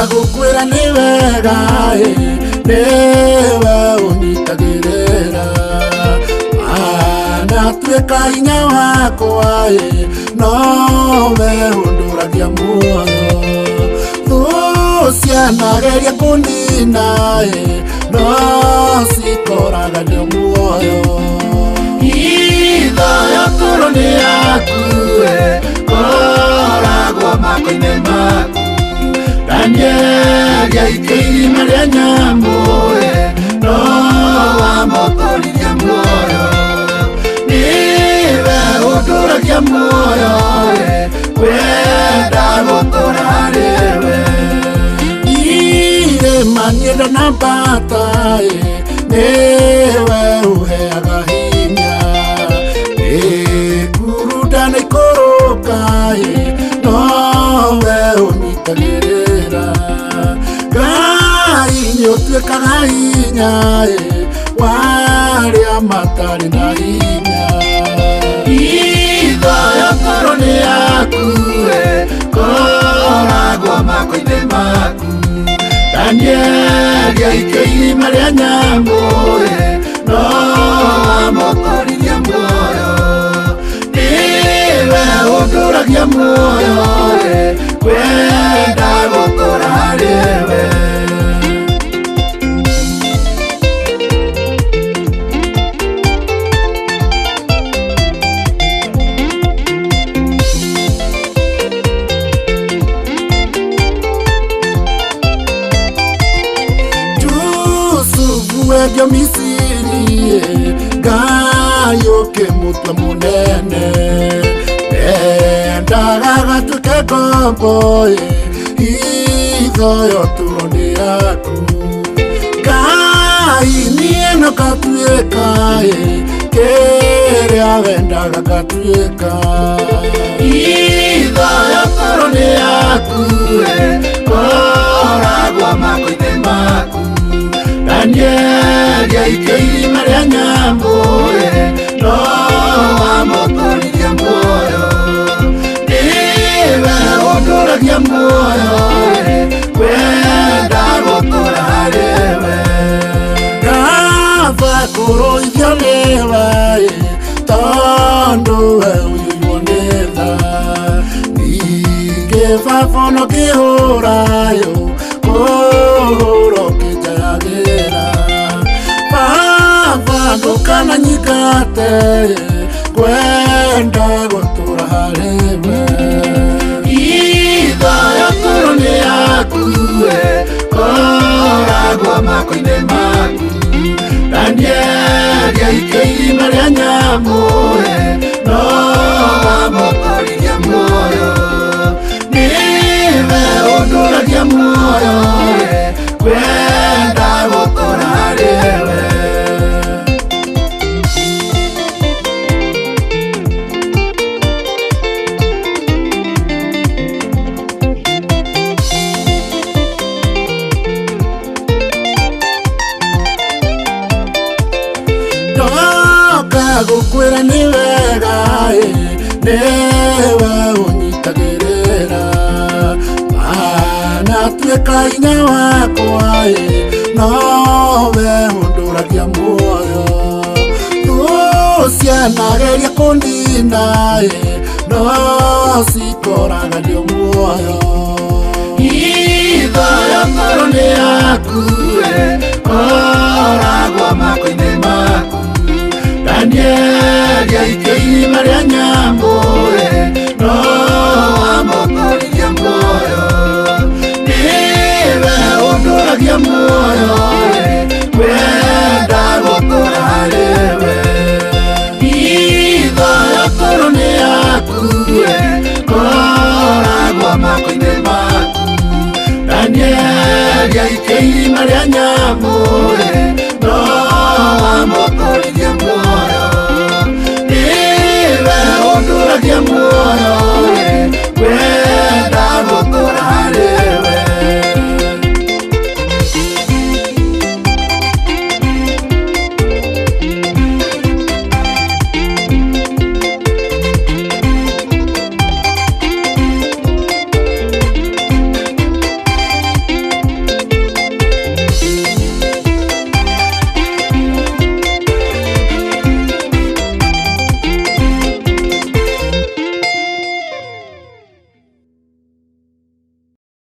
gukwira ni wega niwe unyitagirira mana tweka hinya wakwa nowe unduragia muoyo thucianageria kunina no cikoragaria muoyo Hitho Uturo ni yaku koragwo mako-inĩ maku Daniel yaikĩire marĩa nyamũ no wamũtũrithia muoyo niwe ũndũragia muoyo kwenda gũtũra harĩwe irĩma nyenda na mbata niwe ũheaga hinya ikuruda na ikũrũka nowe ũnyitagĩrĩra Ngai nĩũtuĩkaga hinya warĩa matarĩ na hinya Hitho Uturo nĩ yaku koragwo mako-inĩ maku Daniel yaikĩire marĩa nyamũ no wamũtũrithia muoyo niwe ũndũragia muoyo kwenda gũtũra harĩwe Wedio Misiri Ngai ũkĩmũtua mũnene endaga gatuĩke ngombo Hitho Uturo nĩ yaku Ngai niĩ no gatuĩka kĩrĩa wendaga gatuĩka Hitho Uturo nĩ yaku koragwo mako-inĩ maku Daniel yaikĩire marĩa nyamũ no wamũtũrithia muoyo niwe ũndũragia muoyo kwenda gũtũra harĩwe kaba kũrũithio nĩwe tondũ we ũiyũirwo nĩ tha ningĩ baba no kĩhũrayo kũhũrwo kĩnjayagĩra baba ndũkana nyingate kwenda gũtũra harĩwe Hitho Uturo nĩ yaku koragwo mako-inĩ maku Daniel yaikĩire marĩa nyamũ no wamũtũrithia muoyo niwe ũndũragia muoyo kwenda gũtũra harĩwe gukwira ni wega niwe unyitagĩrĩra mana tweka hinya wakwa nowe ũndũragia muoyo thucianageria kũnina no cikoragario muoyo Hitho Uturo nĩ yaku koragwo mako-inĩ maku Daniel yaikĩire marĩa nyamũ no wamũtũrithia muoyo niwe ũndũragia muoyo kwenda gũtũra harĩwe Hitho Uturo nĩ yaku koragwo mako-inĩ maku Daniel yaikĩire marĩa nyamũ no wamũtũrithia muoyo niwe ũndũragia muoyo